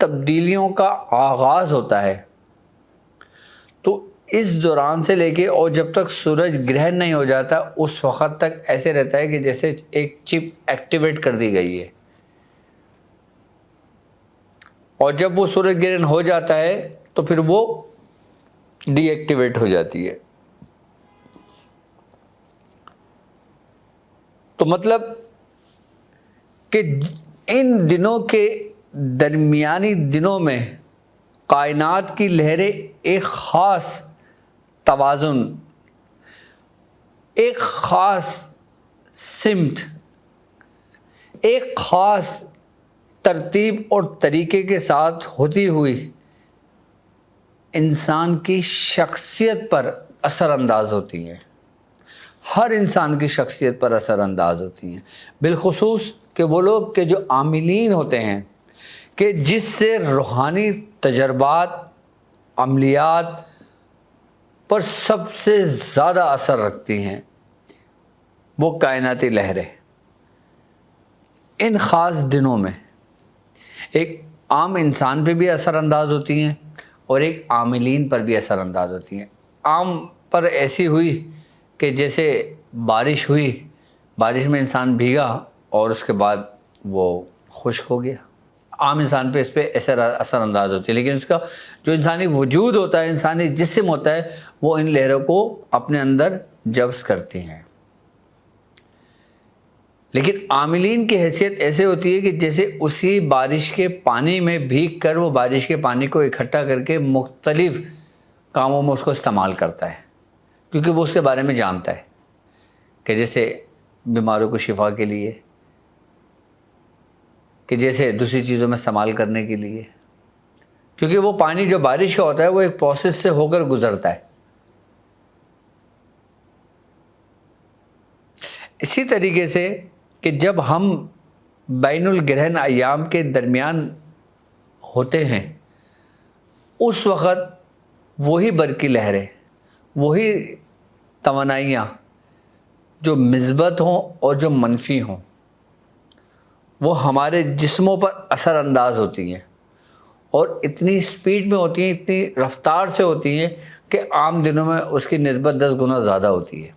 تبدیلیوں کا آغاز ہوتا ہے، تو اس دوران سے لے کے اور جب تک سورج گرہن نہیں ہو جاتا اس وقت تک ایسے رہتا ہے کہ جیسے ایک چپ ایکٹیویٹ کر دی گئی ہے، اور جب وہ سورج گرہن ہو جاتا ہے تو پھر وہ ڈی ایکٹیویٹ ہو جاتی ہے۔ تو مطلب کہ ان دنوں کے درمیانی دنوں میں کائنات کی لہریں ایک خاص توازن، ایک خاص سمت، ایک خاص ترتیب اور طریقے کے ساتھ ہوتی ہوئی انسان کی شخصیت پر اثر انداز ہوتی ہیں، ہر انسان کی شخصیت پر اثر انداز ہوتی ہیں، بالخصوص کہ وہ لوگ کہ جو عاملین ہوتے ہیں، کہ جس سے روحانی تجربات، عملیات پر سب سے زیادہ اثر رکھتی ہیں، وہ کائناتی لہریں ان خاص دنوں میں ایک عام انسان پہ بھی اثر انداز ہوتی ہیں اور ایک عاملین پر بھی اثر انداز ہوتی ہیں۔ عام پر ایسی ہوئی کہ جیسے بارش ہوئی، بارش میں انسان بھیگا اور اس کے بعد وہ خشک ہو گیا، عام انسان پہ اس پہ اثر انداز ہوتی ہے، لیکن اس کا جو انسانی وجود ہوتا ہے، انسانی جسم ہوتا ہے، وہ ان لہروں کو اپنے اندر جذب کرتے ہیں۔ لیکن عاملین کی حیثیت ایسے ہوتی ہے کہ جیسے اسی بارش کے پانی میں بھیگ کر وہ بارش کے پانی کو اکٹھا کر کے مختلف کاموں میں اس کو استعمال کرتا ہے، کیونکہ وہ اس کے بارے میں جانتا ہے، کہ جیسے بیماروں کو شفا کے لیے، کہ جیسے دوسری چیزوں میں استعمال کرنے کے لیے، کیونکہ وہ پانی جو بارش کا ہوتا ہے وہ ایک پروسیس سے ہو کر گزرتا ہے۔ اسی طریقے سے کہ جب ہم بین الگرہن ایام کے درمیان ہوتے ہیں، اس وقت وہی برقی لہریں، وہی توانائیاں جو مثبت ہوں اور جو منفی ہوں، وہ ہمارے جسموں پر اثر انداز ہوتی ہیں، اور اتنی سپیڈ میں ہوتی ہیں، اتنی رفتار سے ہوتی ہیں کہ عام دنوں میں اس کی نسبت 10 گنا زیادہ ہوتی ہے۔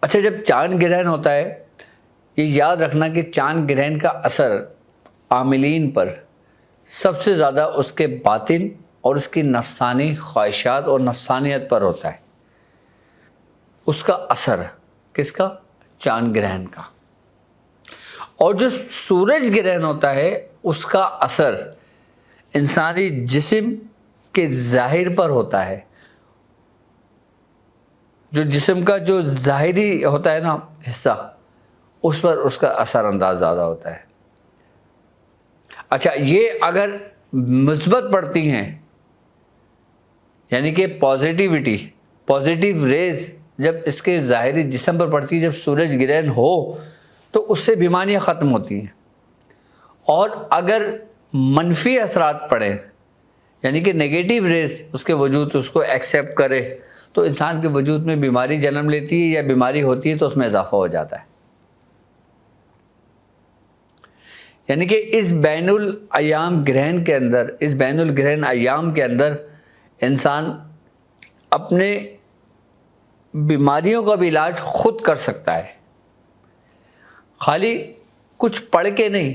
اچھا، جب چاند گرہن ہوتا ہے، یہ یاد رکھنا کہ چاند گرہن کا اثر عاملین پر سب سے زیادہ اس کے باطن اور اس کی نفسانی خواہشات اور نفسانیت پر ہوتا ہے۔ اس کا اثر کس کا؟ چاند گرہن کا۔ اور جو سورج گرہن ہوتا ہے اس کا اثر انسانی جسم کے ظاہر پر ہوتا ہے، جو جسم کا جو ظاہری ہوتا ہے نا حصہ، اس پر اس کا اثر انداز زیادہ ہوتا ہے۔ اچھا، یہ اگر مثبت پڑتی ہیں، یعنی کہ پازیٹیوٹی، پازیٹیو ریز جب اس کے ظاہری جسم پر پڑتی ہے، جب سورج گرہن ہو تو اس سے بیماریاں ختم ہوتی ہیں، اور اگر منفی اثرات پڑیں، یعنی کہ نیگیٹو ریز اس کے وجود اس کو ایکسیپٹ کرے، تو انسان کے وجود میں بیماری جنم لیتی ہے، یا بیماری ہوتی ہے تو اس میں اضافہ ہو جاتا ہے۔ یعنی کہ اس بین الایام گرہن کے اندر، اس بین الگرہن ایام کے اندر انسان اپنے بیماریوں کا بھی علاج خود کر سکتا ہے، خالی کچھ پڑھ کے نہیں،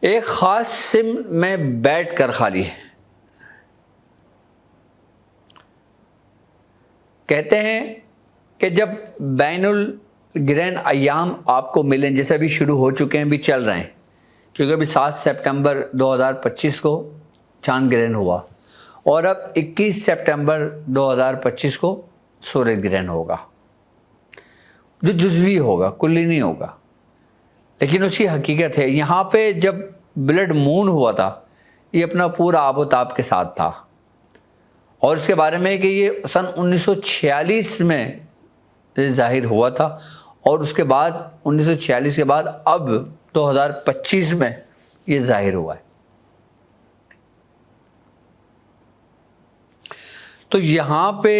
ایک خاص سمت میں بیٹھ کر خالی ہے۔ کہتے ہیں کہ جب بین الگرہن ایام آپ کو ملیں، جیسے ابھی شروع ہو چکے ہیں، ابھی چل رہے ہیں، کیونکہ ابھی 7 سپٹمبر 2025 کو چاند گرہن ہوا، اور اب 21 سپٹمبر 2025 کو سورج گرہن ہوگا، جو جزوی ہوگا، کلی نہیں ہوگا، لیکن اس کی حقیقت ہے۔ یہاں پہ جب بلڈ مون ہوا تھا، یہ اپنا پورا آب و تاب کے ساتھ تھا، اور اس کے بارے میں کہ یہ سن 1946 میں ظاہر ہوا تھا، اور اس کے بعد 1946 کے بعد اب 2025 میں یہ ظاہر ہوا ہے۔ تو یہاں پہ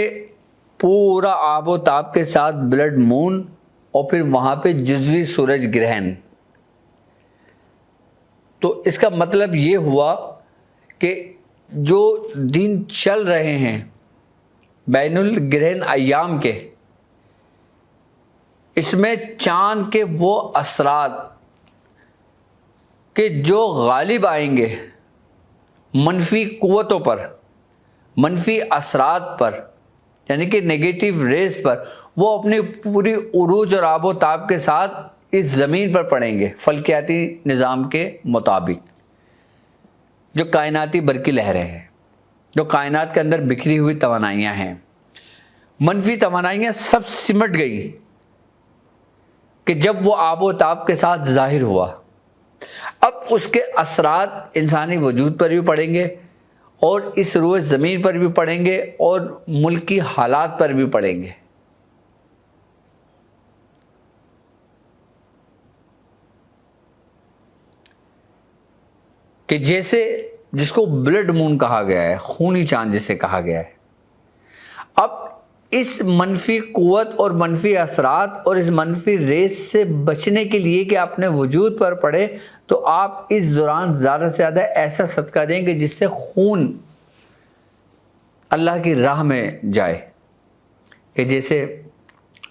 پورا آب و تاب کے ساتھ بلڈ مون، اور پھر وہاں پہ جزوی سورج گرہن، تو اس کا مطلب یہ ہوا کہ جو دن چل رہے ہیں بین الگرہن ایام کے، اس میں چاند کے وہ اثرات کہ جو غالب آئیں گے منفی قوتوں پر، منفی اثرات پر، یعنی کہ نیگیٹو ریز پر، وہ اپنی پوری عروج اور آب و تاب کے ساتھ اس زمین پر پڑیں گے فلکیاتی نظام کے مطابق۔ جو کائناتی برقی لہریں ہیں، جو کائنات کے اندر بکھری ہوئی توانائیاں ہیں، منفی توانائیاں سب سمٹ گئی کہ جب وہ آب و تاب کے ساتھ ظاہر ہوا، اب اس کے اثرات انسانی وجود پر بھی پڑیں گے اور اس روئے زمین پر بھی پڑیں گے اور ملکی حالات پر بھی پڑیں گے۔ کہ جیسے جس کو بلڈ مون کہا گیا ہے، خونی چاند جسے کہا گیا ہے، اب اس منفی قوت اور منفی اثرات اور اس منفی ریس سے بچنے کے لیے کہ اپنے وجود پر پڑے، تو آپ اس دوران زیادہ سے زیادہ ایسا صدقہ دیں کہ جس سے خون اللہ کی راہ میں جائے، کہ جیسے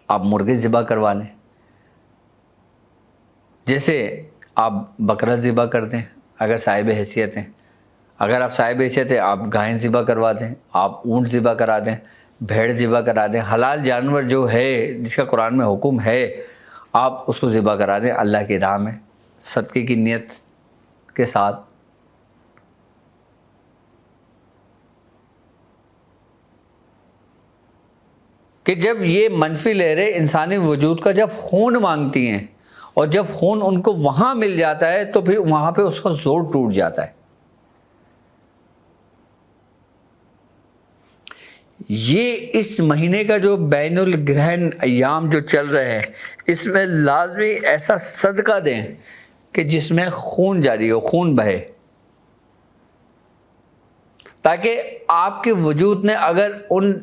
آپ مرغے ذبح کروا لیں، جیسے آپ بکرا ذبح کر دیں اگر صاحب حیثیت ہیں، اگر آپ صاحب حیثیت ہیں آپ گائیں ذبح کروا دیں، آپ اونٹ ذبح کرا دیں، بھیڑ ذبح کرا دیں، حلال جانور جو ہے جس کا قرآن میں حکم ہے آپ اس کو ذبح کرا دیں اللہ کی راہ میں صدقے کی نیت کے ساتھ۔ کہ جب یہ منفی لہریں انسانی وجود کا جب خون مانگتی ہیں اور جب خون ان کو وہاں مل جاتا ہے تو پھر وہاں پہ اس کا زور ٹوٹ جاتا ہے۔ یہ اس مہینے کا جو بین الگرہن ایام جو چل رہے ہیں، اس میں لازمی ایسا صدقہ دیں کہ جس میں خون جاری ہو، خون بہے، تاکہ آپ کے وجود نے اگر ان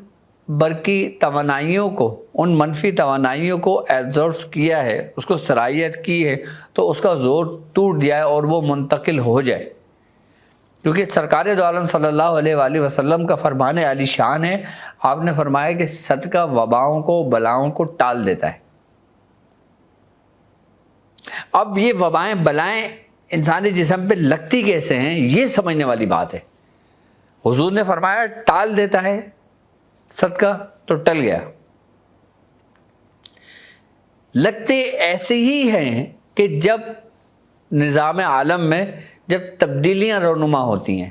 برقی توانائیوں کو، ان منفی توانائیوں کو ایبزارب کیا ہے، اس کو صلاحیت کی ہے، تو اس کا زور ٹوٹ جائے اور وہ منتقل ہو جائے۔ کیونکہ سرکار دو عالم صلی اللہ علیہ وآلہ وسلم کا فرمان عالی شان ہے، آپ نے فرمایا کہ صدقہ وباؤں کو، بلاؤں کو ٹال دیتا ہے۔ اب یہ وبائیں، بلائیں انسانی جسم پہ لگتی کیسے ہیں، یہ سمجھنے والی بات ہے۔ حضور نے فرمایا ٹال دیتا ہے صدقہ، تو ٹل گیا۔ لگتے ایسے ہی ہیں کہ جب نظام عالم میں جب تبدیلیاں رونما ہوتی ہیں،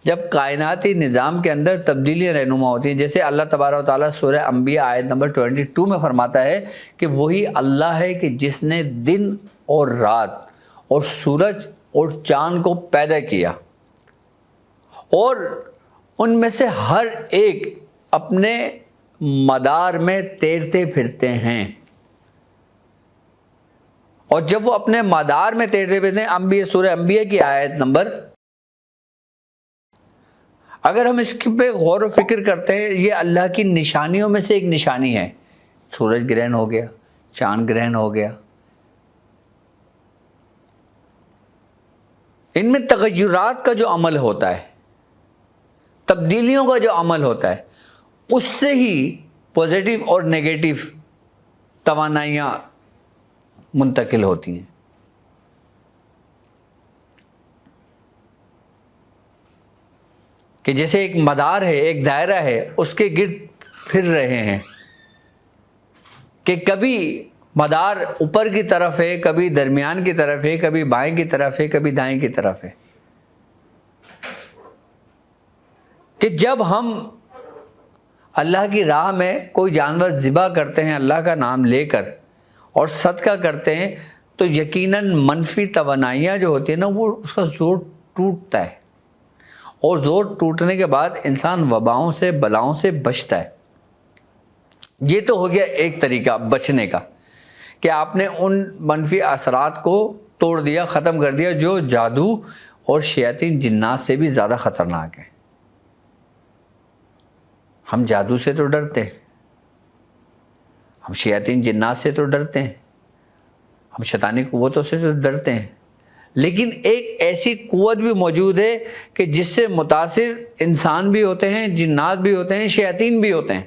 جب کائناتی نظام کے اندر تبدیلیاں رونما ہوتی ہیں، جیسے اللہ تبارک و تعالیٰ سورہ انبیاء آیت نمبر 22 میں فرماتا ہے کہ وہی اللہ ہے کہ جس نے دن اور رات اور سورج اور چاند کو پیدا کیا، اور ان میں سے ہر ایک اپنے مدار میں تیرتے پھرتے ہیں۔ اور جب وہ اپنے مدار میں تیرتے پھرتے ہیں، سورہ انبیاء کی آیت نمبر، اگر ہم اس پہ غور و فکر کرتے ہیں، یہ اللہ کی نشانیوں میں سے ایک نشانی ہے۔ سورج گرہن ہو گیا، چاند گرہن ہو گیا، ان میں تغیرات کا جو عمل ہوتا ہے، تبدیلیوں کا جو عمل ہوتا ہے، اس سے ہی پوزیٹیو اور نیگیٹو توانائیاں منتقل ہوتی ہیں۔ کہ جیسے ایک مدار ہے، ایک دائرہ ہے، اس کے گرد پھر رہے ہیں، کہ کبھی مدار اوپر کی طرف ہے، کبھی درمیان کی طرف ہے، کبھی بائیں کی طرف ہے، کبھی دائیں کی طرف ہے۔ کہ جب ہم اللہ کی راہ میں کوئی جانور ذبح کرتے ہیں اللہ کا نام لے کر اور صدقہ کرتے ہیں، تو یقیناً منفی توانائیاں جو ہوتی ہیں نا، وہ اس کا زور ٹوٹتا ہے، اور زور ٹوٹنے کے بعد انسان وباؤں سے، بلاؤں سے بچتا ہے۔ یہ تو ہو گیا ایک طریقہ بچنے کا، کہ آپ نے ان منفی اثرات کو توڑ دیا، ختم کر دیا، جو جادو اور شیاطین جنات سے بھی زیادہ خطرناک ہیں۔ ہم جادو سے تو ڈرتے ہیں، ہم شیاطین جنات سے تو ڈرتے ہیں، ہم شیطانی قوتوں سے تو ڈرتے ہیں، لیکن ایک ایسی قوت بھی موجود ہے کہ جس سے متاثر انسان بھی ہوتے ہیں، جنات بھی ہوتے ہیں، شیاطین بھی ہوتے ہیں۔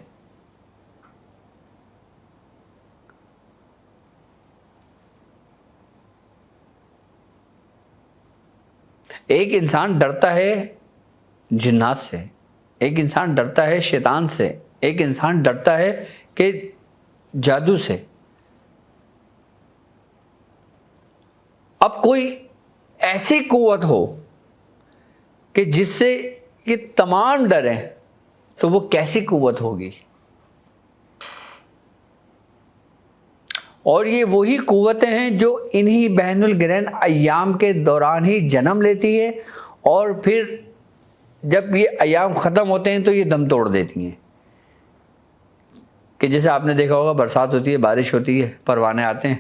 ایک انسان ڈرتا ہے جنات سے، ایک انسان ڈرتا ہے شیطان سے، ایک انسان ڈرتا ہے کہ جادو سے۔ اب کوئی ایسی قوت ہو کہ جس سے یہ تمام ڈریں، تو وہ کیسی قوت ہوگی؟ اور یہ وہی قوتیں ہیں جو انہی بین الگرین ایام کے دوران ہی جنم لیتی ہے، اور پھر جب یہ ایام ختم ہوتے ہیں تو یہ دم توڑ دیتی ہیں۔ کہ جیسے آپ نے دیکھا ہوگا، برسات ہوتی ہے، بارش ہوتی ہے، پروانے آتے ہیں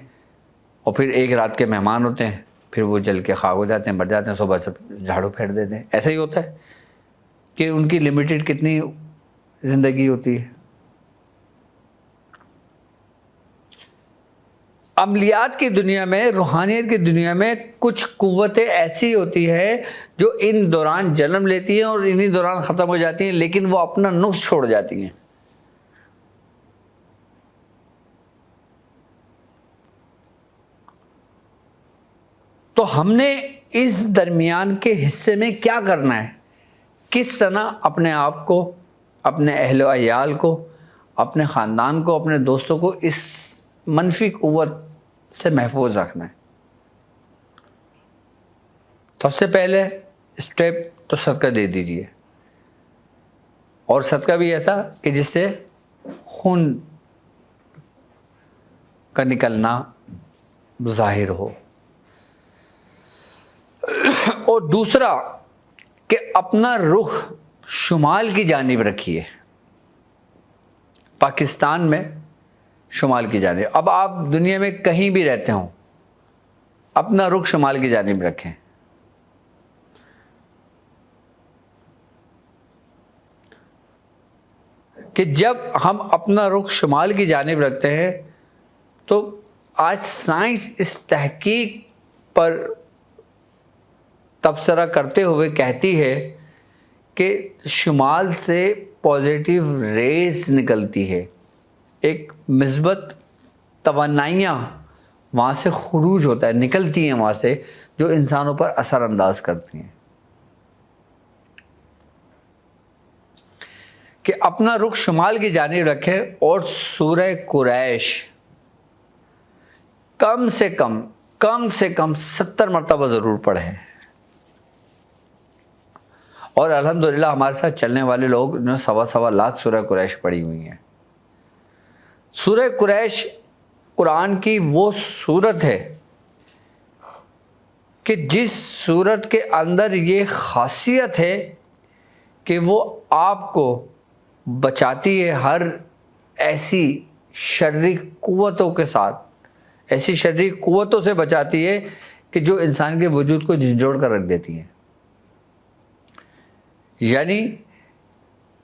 اور پھر ایک رات کے مہمان ہوتے ہیں، پھر وہ جل کے خاک ہو جاتے ہیں، مر جاتے ہیں، صبح سے جھاڑو پھیر دیتے ہیں۔ ایسا ہی ہوتا ہے کہ ان کی لمیٹڈ کتنی زندگی ہوتی ہے۔ عملیات کی دنیا میں، روحانیت کی دنیا میں کچھ قوتیں ایسی ہوتی ہیں جو ان دوران جنم لیتی ہیں اور انہی دوران ختم ہو جاتی ہیں، لیکن وہ اپنا نقص چھوڑ جاتی ہیں۔ تو ہم نے اس درمیان کے حصے میں کیا کرنا ہے؟ کس طرح اپنے آپ کو، اپنے اہل و عیال کو، اپنے خاندان کو، اپنے دوستوں کو اس منفی قوت سے محفوظ رکھنا ہے؟ سب سے پہلے اسٹیپ تو صدقہ دے دیجئے، اور صدقہ بھی ایسا کہ جس سے خون کا نکلنا ظاہر ہو۔ اور دوسرا کہ اپنا رخ شمال کی جانب رکھیے، پاکستان میں شمال کی جانب۔ اب آپ دنیا میں کہیں بھی رہتے ہوں، اپنا رخ شمال کی جانب رکھیں۔ کہ جب ہم اپنا رخ شمال کی جانب رکھتے ہیں تو آج سائنس اس تحقیق پر تبصرہ کرتے ہوئے کہتی ہے کہ شمال سے پازیٹیو ریز نکلتی ہے، ایک مثبت توانائیاں وہاں سے خروج ہوتا ہے، نکلتی ہیں وہاں سے، جو انسانوں پر اثر انداز کرتی ہیں۔ کہ اپنا رخ شمال کی جانب رکھیں، اور سورہ قریش کم سے کم 70 مرتبہ ضرور پڑھیں۔ اور الحمدللہ ہمارے ساتھ چلنے والے لوگ نے 1.25 لاکھ سورہ قریش پڑھی ہوئی ہیں۔ سورہ قریش قرآن کی وہ سورت ہے کہ جس سورت کے اندر یہ خاصیت ہے کہ وہ آپ کو بچاتی ہے ہر ایسی شرری قوتوں کے ساتھ، ایسی شرری قوتوں سے بچاتی ہے کہ جو انسان کے وجود کو جھنجھوڑ کر رکھ دیتی ہیں۔ یعنی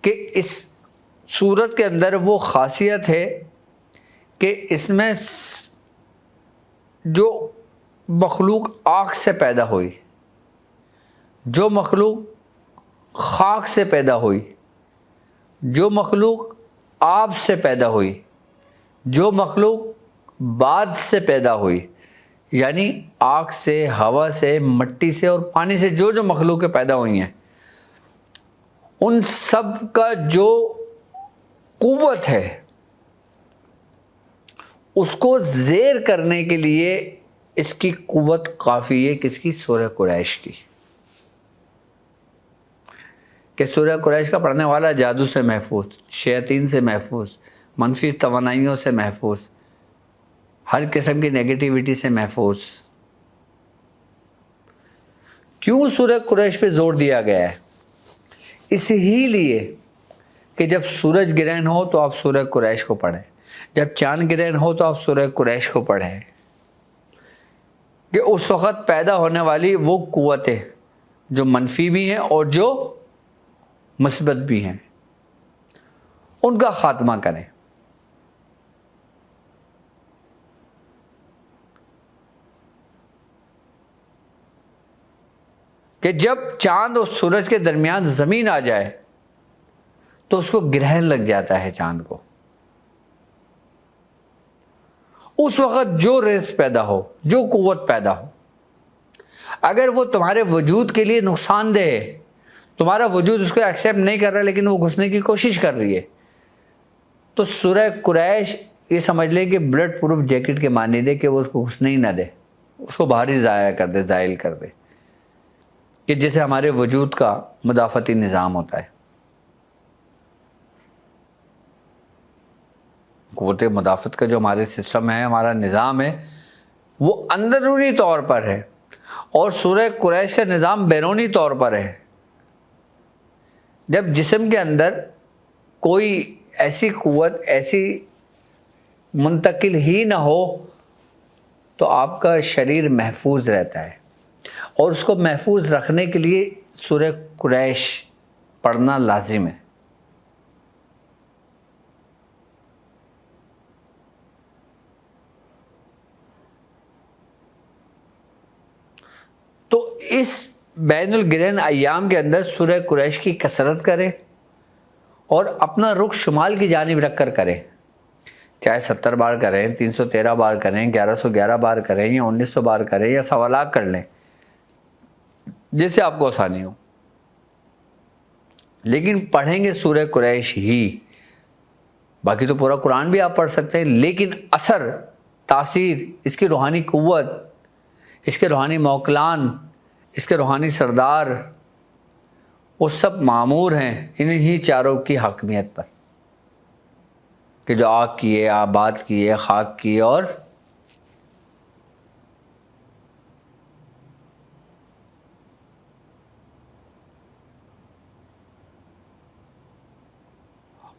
کہ اس سورت کے اندر وہ خاصیت ہے کہ اس میں جو مخلوق آگ سے پیدا ہوئی، جو مخلوق خاک سے پیدا ہوئی، جو مخلوق آب سے پیدا ہوئی، جو مخلوق باد سے پیدا ہوئی، یعنی آگ سے، ہوا سے، مٹی سے اور پانی سے جو مخلوقیں پیدا ہوئی ہیں، ان سب کا جو قوت ہے اس کو زیر کرنے کے لیے اس کی قوت کافی ہے، کس کی؟ سورہ قریش کی۔ کہ سورہ قریش کا پڑھنے والا جادو سے محفوظ، شیاطین سے محفوظ، منفی توانائیوں سے محفوظ، ہر قسم کی نیگیٹیوٹی سے محفوظ۔ کیوں سورہ قریش پہ زور دیا گیا ہے؟ اس ہی لیے کہ جب سورج گرہن ہو تو آپ سورہ قریش کو پڑھیں، جب چاند گرہن ہو تو آپ سورہ قریش کو پڑھیں، کہ اس وقت پیدا ہونے والی وہ قوتیں جو منفی بھی ہیں اور جو مثبت بھی ہیں، ان کا خاتمہ کریں۔ کہ جب چاند اور سورج کے درمیان زمین آ جائے تو اس کو گرہن لگ جاتا ہے چاند کو. اس وقت جو ریز پیدا ہو، جو قوت پیدا ہو، اگر وہ تمہارے وجود کے لیے نقصان دہ ہے، تمہارا وجود اس کو ایکسیپٹ نہیں کر رہا لیکن وہ گھسنے کی کوشش کر رہی ہے، تو سورہ قریش یہ سمجھ لے کہ بلٹ پروف جیکٹ کے معنی دے کہ وہ اس کو گھسنے ہی نہ دے، اس کو باہر ہی ضائع کر دے، زائل کر دے، کہ جیسے ہمارے وجود کا مدافعتی نظام ہوتا ہے. قوت مدافعت کا جو ہمارے سسٹم ہے، ہمارا نظام ہے، وہ اندرونی طور پر ہے، اور سورہ قریش کا نظام بیرونی طور پر ہے. جب جسم کے اندر کوئی ایسی قوت ایسی منتقل ہی نہ ہو تو آپ کا شریر محفوظ رہتا ہے، اور اس کو محفوظ رکھنے کے لیے سورہ قریش پڑھنا لازم ہے. تو اس بین الگرہن ایام کے اندر سورہ قریش کی کثرت کرے اور اپنا رخ شمال کی جانب رکھ کر کرے، چاہے 70 بار کریں، 313 بار کریں، 1111 بار کریں، یا 1900 بار کریں، یا 1.25 لاکھ کر لیں، جیسے آپ کو آسانی ہو. لیکن پڑھیں گے سورہ قریش ہی. باقی تو پورا قرآن بھی آپ پڑھ سکتے ہیں، لیکن اثر، تاثیر، اس کی روحانی قوت، اس کے روحانی موکلان، اس کے روحانی سردار، وہ سب معمور ہیں انہی چاروں کی حاکمیت پر، کہ جو آگ کی ہے، آباد کی ہے، خاک کی ہے،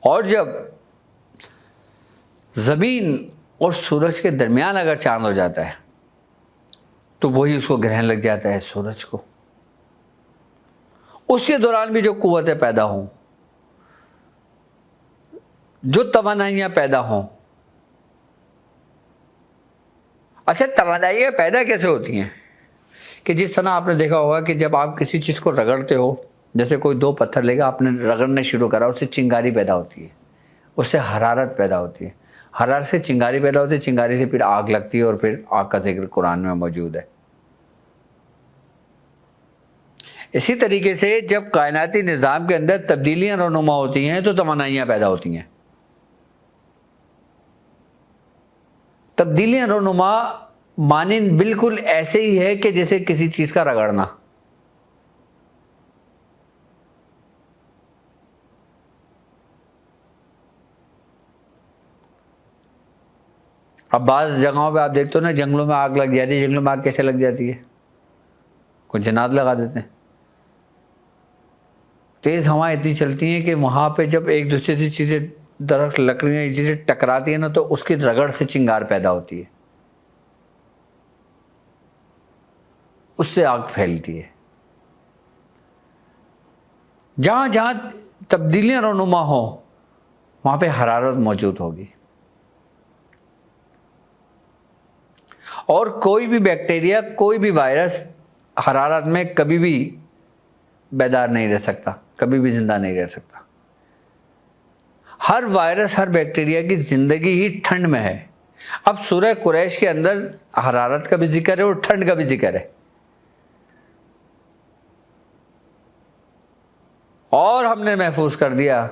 اور جب زمین اور سورج کے درمیان اگر چاند ہو جاتا ہے تو وہی اس کو گرہن لگ جاتا ہے سورج کو. اس کے دوران بھی جو قوتیں پیدا ہوں، جو توانائیاں پیدا ہوں. اچھا، توانائیاں پیدا کیسے ہوتی ہیں؟ کہ جس طرح آپ نے دیکھا ہوگا کہ جب آپ کسی چیز کو رگڑتے ہو، جیسے کوئی 2 پتھر لے گا، آپ نے رگڑنے شروع کرا، اس سے چنگاری پیدا ہوتی ہے، اس سے حرارت پیدا ہوتی ہے، حرارت سے چنگاری پیدا ہوتی ہے، چنگاری سے پھر آگ لگتی ہے، اور پھر آگ کا ذکر قرآن میں موجود ہے. اسی طریقے سے جب کائناتی نظام کے اندر تبدیلیاں رونما ہوتی ہیں تو توانائیاں پیدا ہوتی ہیں. تبدیلیاں رونما مانند بالکل ایسے ہی ہے کہ جیسے کسی چیز کا رگڑنا. اب بعض جگہوں پہ آپ دیکھتے ہو نا، جنگلوں میں آگ لگ جاتی ہے. جنگلوں میں آگ کیسے لگ جاتی ہے؟ کچھ جنات لگا دیتے ہیں. تیز ہوائیں اتنی چلتی ہیں کہ وہاں پہ جب ایک دوسرے سے چیزیں، درخت، لکڑیاں ایک چیزیں ٹکراتی ہیں نا، تو اس کی رگڑ سے چنگار پیدا ہوتی ہے، اس سے آگ پھیلتی ہے. جہاں جہاں تبدیلیاں رونما ہوں وہاں پہ حرارت موجود ہوگی، اور کوئی بھی بیکٹیریا، کوئی بھی وائرس حرارت میں کبھی بھی بیدار نہیں رہ سکتا، کبھی بھی زندہ نہیں رہ سکتا. ہر وائرس، ہر بیکٹیریا کی زندگی ہی ٹھنڈ میں ہے. اب سورہ قریش کے اندر حرارت کا بھی ذکر ہے اور ٹھنڈ کا بھی ذکر ہے، اور ہم نے محفوظ کر دیا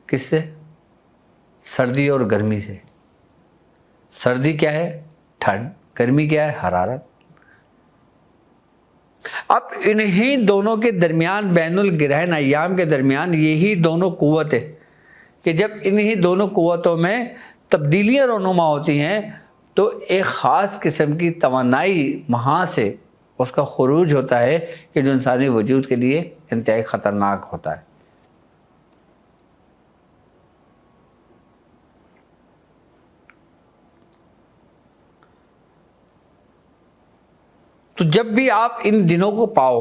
کس سے؟ سردی اور گرمی سے. سردی کیا ہے؟ ٹھنڈ. گرمی کیا ہے؟ حرارت. اب انہی دونوں کے درمیان، بین الگرہن ایام کے درمیان، یہی دونوں قوت ہے کہ جب انہی دونوں قوتوں میں تبدیلیاں رونما ہوتی ہیں تو ایک خاص قسم کی توانائی وہاں سے اس کا خروج ہوتا ہے کہ جو انسانی وجود کے لیے انتہائی خطرناک ہوتا ہے. تو جب بھی آپ ان دنوں کو پاؤ،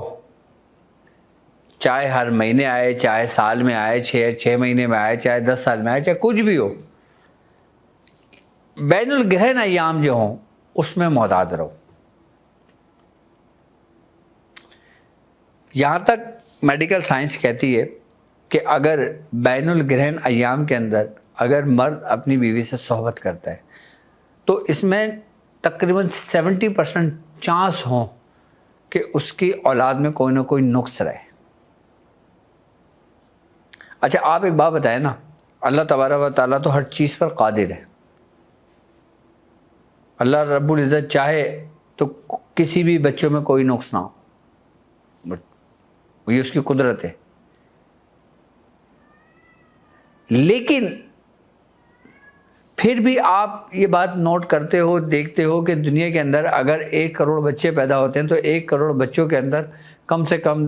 چاہے ہر مہینے آئے، چاہے سال میں آئے، 6 مہینے میں آئے، چاہے 10 سال میں آئے، چاہے کچھ بھی ہو، بین الگرہن ایام جو ہوں اس میں محتاط رہو. یہاں تک میڈیکل سائنس کہتی ہے کہ اگر بین الگرہن ایام کے اندر اگر مرد اپنی بیوی سے صحبت کرتا ہے تو اس میں تقریباً 70% چانس ہوں کہ اس کی اولاد میں کوئی نہ کوئی نقص رہے. اچھا آپ ایک بات بتائیں نا, اللہ تبارک و تعالیٰ تو ہر چیز پر قادر ہے. اللہ رب العزت چاہے تو کسی بھی بچوں میں کوئی نقص نہ ہو, یہ اس کی قدرت ہے. لیکن پھر بھی آپ یہ بات نوٹ کرتے ہو, دیکھتے ہو کہ دنیا کے اندر اگر 1 کروڑ بچے پیدا ہوتے ہیں تو 1 کروڑ بچوں کے اندر کم سے کم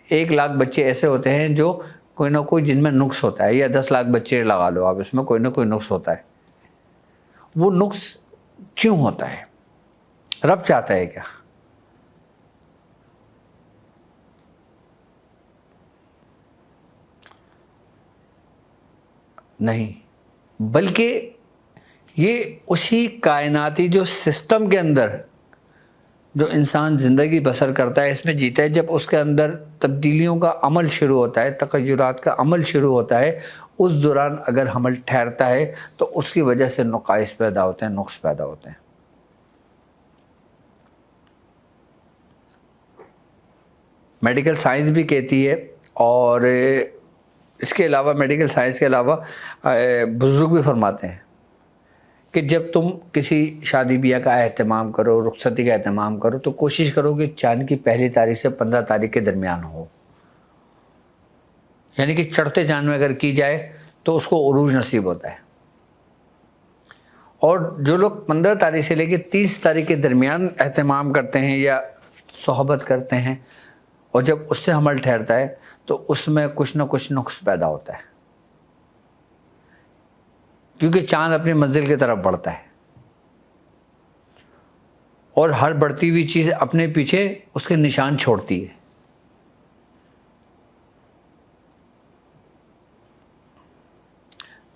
1 لاکھ بچے ایسے ہوتے ہیں جو کوئی نہ کوئی جن میں نقص ہوتا ہے, یا 10 لاکھ بچے لگا لو آپ, اس میں کوئی نہ کوئی نقص ہوتا ہے. وہ نقص کیوں ہوتا ہے؟ رب چاہتا ہے کیا؟ نہیں, بلکہ یہ اسی کائناتی جو سسٹم کے اندر جو انسان زندگی بسر کرتا ہے, اس میں جیتا ہے, جب اس کے اندر تبدیلیوں کا عمل شروع ہوتا ہے, تغیرات کا عمل شروع ہوتا ہے, اس دوران اگر حمل ٹھہرتا ہے تو اس کی وجہ سے نقائص پیدا ہوتے ہیں, نقص پیدا ہوتے ہیں. میڈیکل سائنس بھی کہتی ہے, اور اس کے علاوہ میڈیکل سائنس کے علاوہ بزرگ بھی فرماتے ہیں کہ جب تم کسی شادی بیاہ کا اہتمام کرو, رخصتی کا اہتمام کرو, تو کوشش کرو کہ چاند کی 1 تاریخ سے 15 تاریخ کے درمیان ہو. یعنی کہ چڑھتے چاند میں اگر کی جائے تو اس کو عروج نصیب ہوتا ہے. اور جو لوگ 15 تاریخ سے لے کے 30 تاریخ کے درمیان اہتمام کرتے ہیں یا صحبت کرتے ہیں, اور جب اس سے حمل ٹھہرتا ہے تو اس میں کچھ نہ کچھ نقص پیدا ہوتا ہے, کیونکہ چاند اپنی منزل کی طرف بڑھتا ہے, اور ہر بڑھتی ہوئی چیز اپنے پیچھے اس کے نشان چھوڑتی ہے.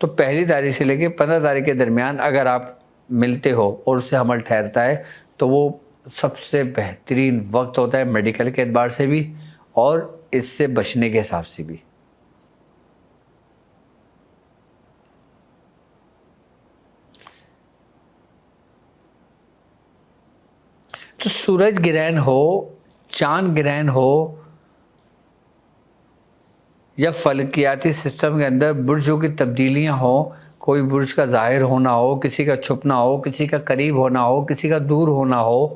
تو 1 تاریخ سے لے کے 15 تاریخ کے درمیان اگر آپ ملتے ہو اور اس سے حمل ٹھہرتا ہے تو وہ سب سے بہترین وقت ہوتا ہے میڈیکل کے اعتبار سے بھی اور اس سے بچنے کے حساب سے بھی. تو سورج گرہن ہو, چاند گرہن ہو, یا فلکیاتی سسٹم کے اندر برجوں کی تبدیلیاں ہوں, کوئی برج کا ظاہر ہونا ہو, کسی کا چھپنا ہو, کسی کا قریب ہونا ہو, کسی کا دور ہونا ہو,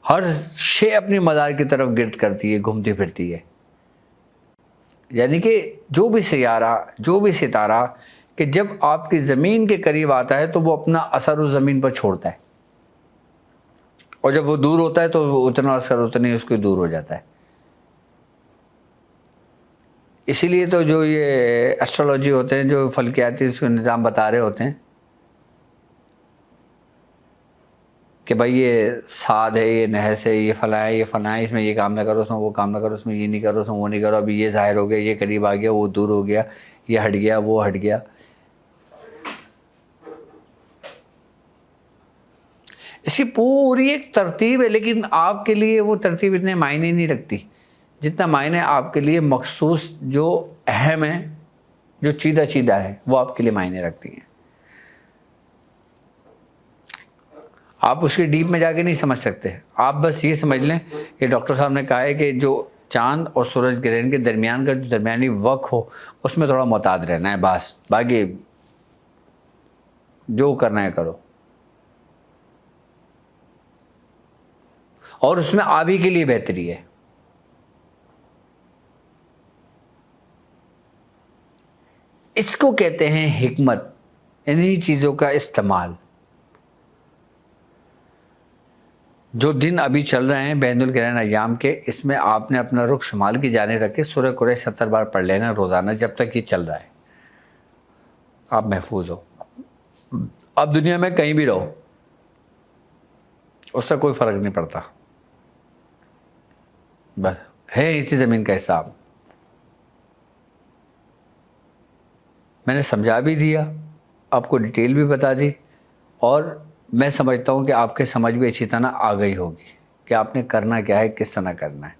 ہر شے اپنی مدار کی طرف گرد کرتی ہے, گھومتی پھرتی ہے. یعنی کہ جو بھی سیارہ, جو بھی ستارہ کہ جب آپ کی زمین کے قریب آتا ہے تو وہ اپنا اثر اس زمین پر چھوڑتا ہے, اور جب وہ دور ہوتا ہے تو وہ اتنا اثر اتنا اس کو دور ہو جاتا ہے. اسی لیے تو جو یہ ایسٹرولوجی ہوتے ہیں, جو فلکیاتی اس کو نظام بتا رہے ہوتے ہیں کہ بھائی یہ ساد ہے, یہ نحس ہے, یہ فلاں ہے, یہ فلاں ہے, اس میں یہ کام نہ کرو, اس میں وہ کام نہ کرو, اس میں یہ نہیں کرو, اس میں وہ نہیں کرو, ابھی یہ ظاہر ہو گیا, یہ قریب آ گیا, وہ دور ہو گیا, یہ ہٹ گیا, وہ ہٹ گیا. اس کی پوری ایک ترتیب ہے, لیکن آپ کے لیے وہ ترتیب اتنے معنی نہیں رکھتی جتنا معنی آپ کے لیے مخصوص جو اہم ہے, جو چیدہ چیدہ ہے, وہ آپ کے لیے معنی رکھتی ہیں. آپ اس کے ڈیپ میں جا کے نہیں سمجھ سکتے. آپ بس یہ سمجھ لیں کہ ڈاکٹر صاحب نے کہا ہے کہ جو چاند اور سورج گرہن کے درمیان کا جو درمیانی وقت ہو اس میں تھوڑا محتاط رہنا ہے بس, باقی جو کرنا ہے کرو. اور اس میں آپ ہی کے لیے بہتری ہے. اس کو کہتے ہیں حکمت, انہی چیزوں کا استعمال. جو دن ابھی چل رہے ہیں بین الگرہن ایام کے, اس میں آپ نے اپنا رخ شمال کی جانب رکھ کے سورہ قریش 70 بار پڑھ لینا روزانہ, جب تک یہ چل رہا ہے. آپ محفوظ ہو. آپ دنیا میں کہیں بھی رہو, اس سے کوئی فرق نہیں پڑتا. بس ہے اسی زمین کا حساب. میں نے سمجھا بھی دیا, آپ کو ڈیٹیل بھی بتا دی, اور میں سمجھتا ہوں کہ آپ کے سمجھ بھی اچھی طرح آ گئی ہوگی کہ آپ نے کرنا کیا ہے، کس طرح کرنا ہے۔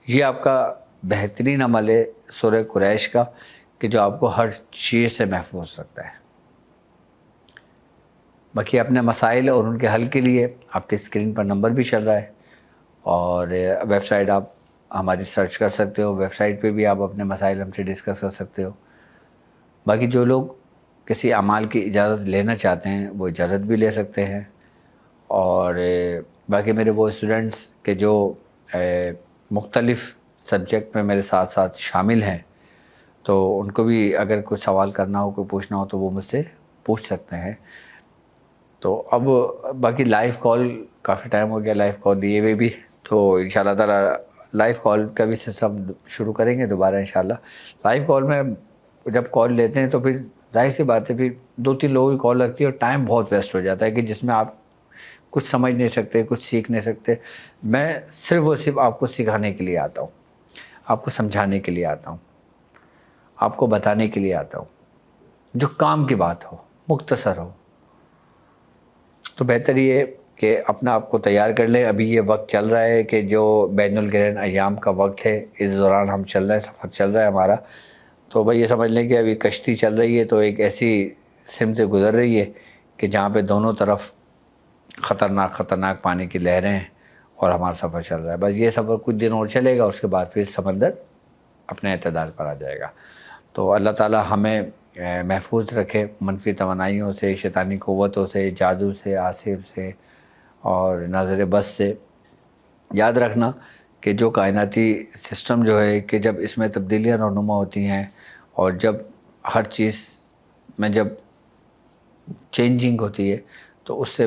یہ آپ کا بہترین عمل ہے سورہ قریش کا، کہ جو آپ کو ہر چیز سے محفوظ رکھتا ہے۔ باقی اپنے مسائل اور ان کے حل کے لیے آپ کے اسکرین پر نمبر بھی چل رہا ہے، اور ویب سائٹ آپ ہماری سرچ کر سکتے ہو، ویب سائٹ پہ بھی آپ اپنے مسائل ہم سے ڈسکس کر سکتے ہو۔ باقی جو لوگ کسی اعمال کی اجازت لینا چاہتے ہیں وہ اجازت بھی لے سکتے ہیں، اور باقی میرے وہ اسٹوڈنٹس کہ جو مختلف سبجیکٹ میں میرے ساتھ ساتھ شامل ہیں، تو ان کو بھی اگر کچھ سوال کرنا ہو، کوئی پوچھنا ہو، تو وہ مجھ سے پوچھ سکتے ہیں۔ تو اب باقی لائیو کال کافی ٹائم ہو گیا لائیو کال لیے ہوئے بھی، تو انشاءاللہ تعالی لائیو کال کا بھی سسٹم شروع کریں گے دوبارہ انشاءاللہ۔ لائیو کال میں جب کال لیتے ہیں تو پھر ظاہر سی بات ہے، پھر 2-3 لوگوں کی کال لگتی ہے اور ٹائم بہت ویسٹ ہو جاتا ہے، کہ جس میں آپ کچھ سمجھ نہیں سکتے، کچھ سیکھ نہیں سکتے۔ میں صرف اور صرف آپ کو سکھانے کے لیے آتا ہوں، آپ کو سمجھانے کے لیے آتا ہوں، آپ کو بتانے کے لیے آتا ہوں، جو کام کی بات ہو، مختصر ہو۔ تو بہتر یہ کہ اپنا آپ کو تیار کر لیں۔ ابھی یہ وقت چل رہا ہے کہ جو بین الگرین ایام کا وقت ہے، اس دوران ہم چل رہے ہیں، سفر چل رہا ہے ہمارا۔ تو بھائی یہ سمجھ لیں کہ ابھی کشتی چل رہی ہے، تو ایک ایسی سمت سے گزر رہی ہے کہ جہاں پہ دونوں طرف خطرناک پانی کی لہریں ہیں، اور ہمارا سفر چل رہا ہے۔ بس یہ سفر کچھ دن اور چلے گا، اس کے بعد پھر سمندر اپنے اعتدال پر آ جائے گا۔ تو اللہ تعالی ہمیں محفوظ رکھے منفی توانائیوں سے، شیطانی قوتوں سے، جادو سے، آسیب سے اور ناظر بس سے۔ یاد رکھنا کہ جو کائناتی سسٹم جو ہے، کہ جب اس میں تبدیلیاں رونما ہوتی ہیں، اور جب ہر چیز میں جب چینجنگ ہوتی ہے، تو اس سے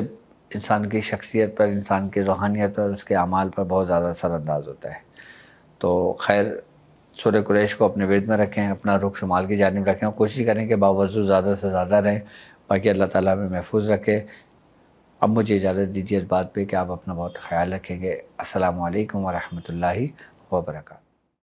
انسان کی شخصیت پر، انسان کی روحانیت پر، اس کے اعمال پر بہت زیادہ اثر انداز ہوتا ہے۔ تو خیر، سورہ قریش کو اپنے ورد میں رکھیں، اپنا رخ شمال کی جانب رکھیں، اور کوشش کریں کہ باوضو زیادہ سے زیادہ رہیں۔ باقی اللہ تعالیٰ ہمیں محفوظ رکھے۔ اب مجھے اجازت دیجیے اس بات پہ کہ آپ اپنا بہت خیال رکھیں گے۔ السلام علیکم ورحمۃ اللہ وبرکاتہ۔